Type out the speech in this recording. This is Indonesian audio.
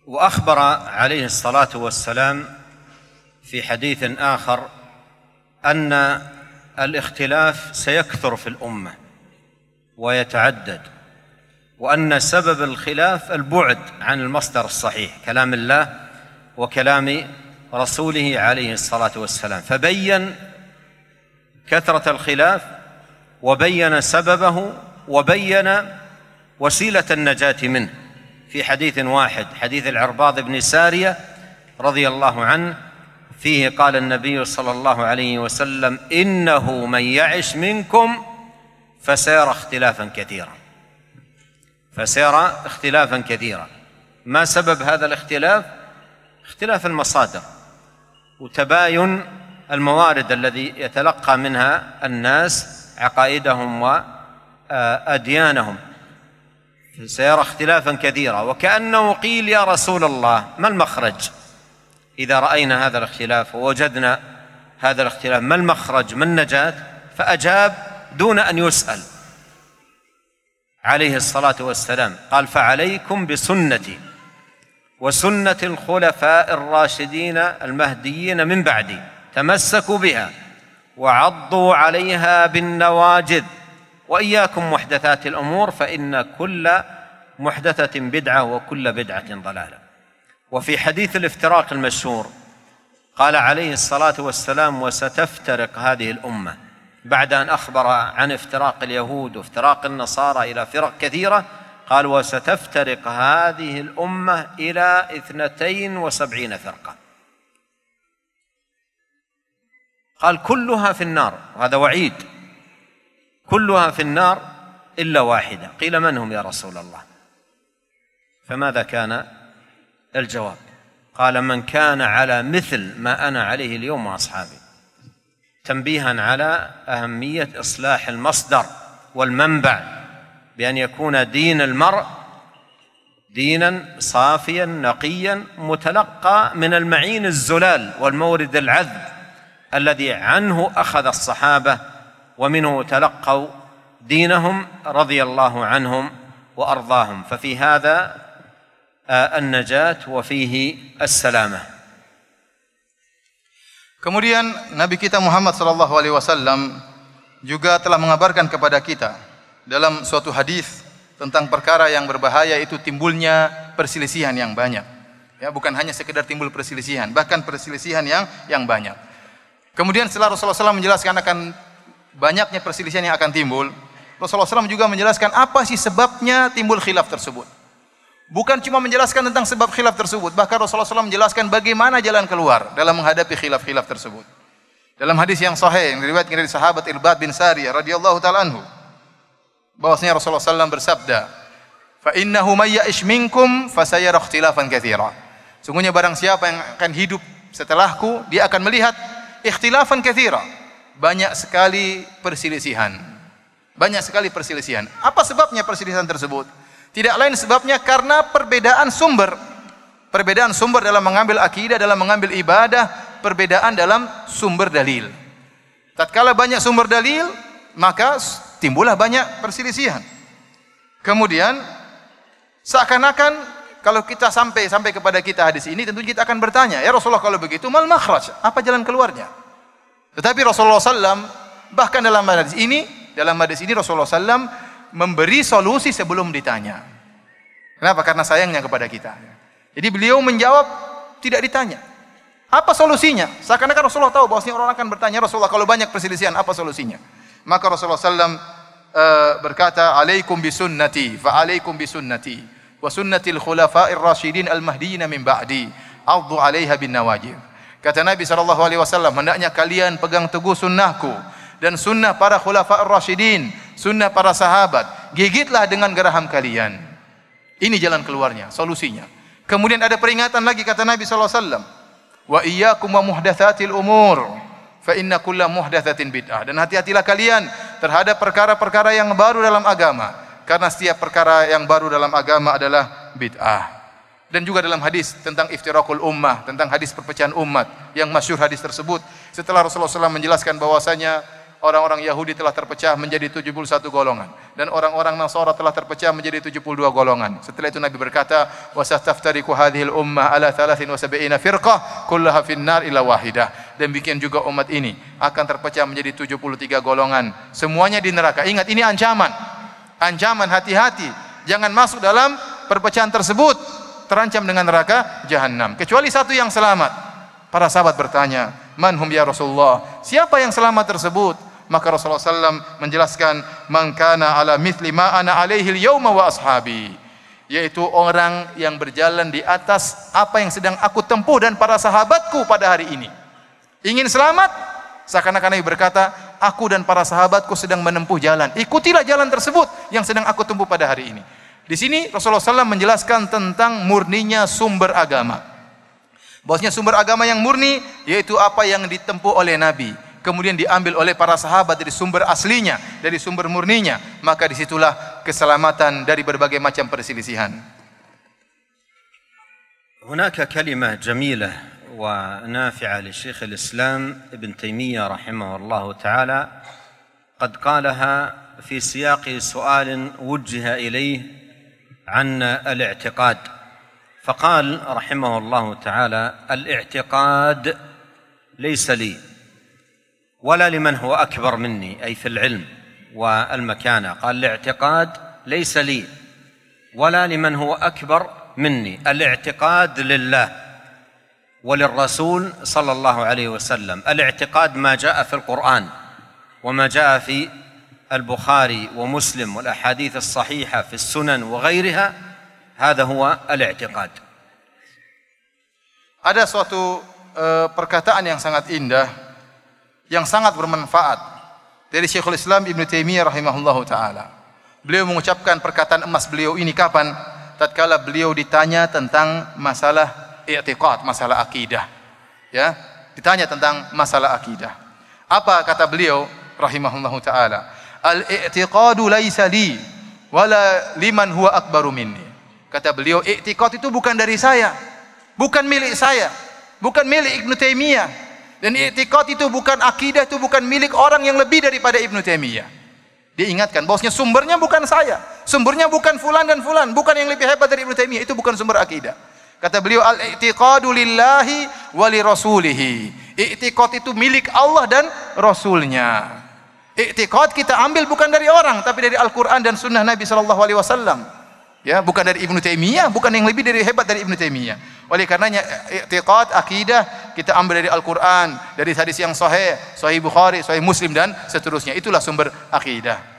وأخبر عليه الصلاة والسلام في حديث آخر أن الاختلاف سيكثر في الأمة ويتعدد، وأن سبب الخلاف البعد عن المصدر الصحيح كلام الله وكلام رسوله عليه الصلاة والسلام، فبين كثرة الخلاف وبين سببه وبين وسيلة النجاة منه في حديث واحد، حديث العرباض بن سارية رضي الله عنه، فيه قال النبي صلى الله عليه وسلم: إنه من يعش منكم فسيرى اختلافا كثيرا. فسيرى اختلافا كثيرا. ما سبب هذا الاختلاف؟ اختلاف المصادر وتباين الموارد الذي يتلقى منها الناس عقائدهم وأديانهم. سيرى اختلافا كثيرا. وكأنه قيل: يا رسول الله، ما المخرج إذا رأينا هذا الاختلاف ووجدنا هذا الاختلاف؟ ما المخرج؟ ما النجاة؟ فأجاب دون أن يسأل عليه الصلاة والسلام، قال: فعليكم بسنتي وسنة الخلفاء الراشدين المهديين من بعدي، تمسكوا بها وعضوا عليها بالنواجذ، وإياكم محدثات الأمور فإن كل محدثة بدعة وكل بدعة ضلالة. وفي حديث الافتراق المشهور قال عليه الصلاة والسلام: وستفترق هذه الأمة، بعد أن أخبر عن افتراق اليهود وافتراق النصارى إلى فرق كثيرة، قال: وستفترق هذه الأمة إلى 72 فرقة. قال: كلها في النار، وهذا وعيد، كلها في النار إلا واحدة. قيل: من هم يا رسول الله؟ فماذا كان الجواب؟ قال: من كان على مثل ما أنا عليه اليوم وأصحابي، تنبيها على أهمية إصلاح المصدر والمنبع، بأن يكون دين المرء دينا صافيا نقيا متلقى من المعين الزلال والمورد العذب الذي عنه أخذ الصحابة ومنه تلقوا دينهم رضي الله عنهم وأرضاهم. ففي هذا النجاة وفيه السلامة. Kemudian Nabi kita Muhammad sallallahu alaihi wasallam juga telah mengabarkan kepada kita dalam suatu hadis tentang perkara yang berbahaya, itu timbulnya perselisihan yang banyak. Ya, bukan hanya sekedar timbul perselisihan, bahkan perselisihan yang banyak. Kemudian setelah Rasulullah SAW menjelaskan akan banyaknya perselisihan yang akan timbul, Rasulullah SAW juga menjelaskan apa sih sebabnya timbul khilaf tersebut. Bukan cuma menjelaskan tentang sebab khilaf tersebut, bahkan Rasulullah SAW menjelaskan bagaimana jalan keluar dalam menghadapi khilaf-khilaf tersebut. Dalam hadis yang sahih yang diriwayatkan dari sahabat Irbad bin Sariyah radhiyallahu taala anhu, bahwasanya Rasulullah SAW bersabda, "Fa innahu may ya'ish minkum fasayara ikhtilafan katsira." Sungguhnya barang siapa yang akan hidup setelahku, dia akan melihat ikhtilafan katsira, banyak sekali perselisihan. Banyak sekali perselisihan. Apa sebabnya perselisihan tersebut? Tidak lain sebabnya karena perbedaan sumber. Perbedaan sumber dalam mengambil akidah, dalam mengambil ibadah, perbedaan dalam sumber dalil. Tatkala banyak sumber dalil, maka timbullah banyak perselisihan. Kemudian seakan-akan kalau kita sampai kepada kita hadis ini, tentu kita akan bertanya, ya Rasulullah, kalau begitu mal makhraj? Apa jalan keluarnya? Tetapi Rasulullah SAW bahkan dalam hadis ini Rasulullah SAW memberi solusi sebelum ditanya. Kenapa? Karena sayangnya kepada kita. Jadi beliau menjawab tidak ditanya. Apa solusinya? Seakan-akan Rasulullah tahu bahwasanya orang akan bertanya, Rasulullah, kalau banyak perselisihan apa solusinya? Maka Rasulullah SAW berkata, "Alaikum bisunnati, fa alaikum bisunnati, wa sunnatil khulafa'ir rasyidin al-mahdiyyin min ba'di, 'addu 'alaiha bin nawajib." Kata Nabi SAW, hendaknya kalian pegang teguh sunnahku dan sunnah para khulafa'ir rasyidin, sunnah para sahabat, gigitlah dengan geraham kalian. Ini jalan keluarnya, solusinya. Kemudian ada peringatan lagi, kata Nabi SAW, "Wa iyyakum wa muhdatsatil umur, fa inna kulla muhdatsatin bid'ah." Dan hati-hatilah kalian terhadap perkara-perkara yang baru dalam agama, karena setiap perkara yang baru dalam agama adalah bid'ah. Dan juga dalam hadis tentang iftirakul ummah, tentang hadis perpecahan umat yang masyhur hadis tersebut, setelah Rasulullah SAW menjelaskan bahwasanya orang-orang Yahudi telah terpecah menjadi 71 golongan dan orang-orang Nasara telah terpecah menjadi 72 golongan. Setelah itu Nabi berkata, "Wa sastaftariqu hadhil ummah ala 73 firqah kullaha finnar illa wahidah." Demikian juga umat ini akan terpecah menjadi 73 golongan, semuanya di neraka. Ingat, ini ancaman. Ancaman, hati-hati, jangan masuk dalam perpecahan tersebut, terancam dengan neraka jahanam. Kecuali satu yang selamat. Para sahabat bertanya, "Man hum ya Rasulullah?" Siapa yang selamat tersebut? Maka Rasulullah SAW menjelaskan, "Man kana ala mithli ma ana alaihi al-yawma wa ashabi." Yaitu orang yang berjalan di atas apa yang sedang aku tempuh dan para sahabatku pada hari ini. Ingin selamat? Seakan-akan Nabi berkata, aku dan para sahabatku sedang menempuh jalan. Ikutilah jalan tersebut yang sedang aku tempuh pada hari ini. Di sini Rasulullah SAW menjelaskan tentang murninya sumber agama. Bahwasanya sumber agama yang murni yaitu apa yang ditempuh oleh Nabi, kemudian diambil oleh para sahabat dari sumber aslinya, dari sumber murninya, maka disitulah keselamatan dari berbagai macam perselisihan. هناك كلمة جميلة ونافعة لشيخ الإسلام ابن تيمية رحمه الله تعالى قد قالها في سياق سؤال وجه إليه عن الاعتقاد، فقال رحمه الله تعالى: الاعتقاد ليس لي ولا لمن هو أكبر مني، أي في العلم والمكانة. قال: الاعتقاد ليس لي ولا لمن هو أكبر مني، الاعتقاد لله وللرسول صلى الله عليه وسلم. الاعتقاد ما جاء في القرآن وما جاء في البخاري ومسلم والأحاديث الصحيحة في السنن وغيرها، هذا هو الاعتقاد. Ada suatu perkataan yang sangat indah, yang sangat bermanfaat dari Syekhul Islam Ibn Taimiyah rahimahullahu taala. Beliau mengucapkan perkataan emas beliau ini kapan? Tatkala beliau ditanya tentang masalah i'tiqad, masalah akidah. Ya, ditanya tentang masalah akidah. Apa kata beliau rahimahullahu taala? Al-i'tiqadu laisa li wala liman huwa akbaru minni. Kata beliau, i'tiqad itu bukan dari saya, bukan milik saya, bukan milik Ibnu Taimiyah. Dan i'tiqad itu bukan akidah, itu bukan milik orang yang lebih daripada Ibnu Taimiyah. Dia ingatkan bahwasanya sumbernya bukan saya, sumbernya bukan fulan dan fulan, bukan yang lebih hebat dari Ibnu Taimiyah, itu bukan sumber akidah. Kata beliau, al-i'tiqadu lillahi wa li rasulihi. I'tiqad itu milik Allah dan Rasulnya. I'tiqad kita ambil bukan dari orang, tapi dari Al-Quran dan Sunnah Nabi SAW. Ya, bukan dari Ibnu Taimiyah, bukan yang lebih dari hebat dari Ibnu Taimiyah. Oleh karenanya i'tiqad, akidah kita ambil dari Al-Quran, dari hadis yang sahih, Sahih Bukhari, Sahih Muslim dan seterusnya. Itulah sumber akidah.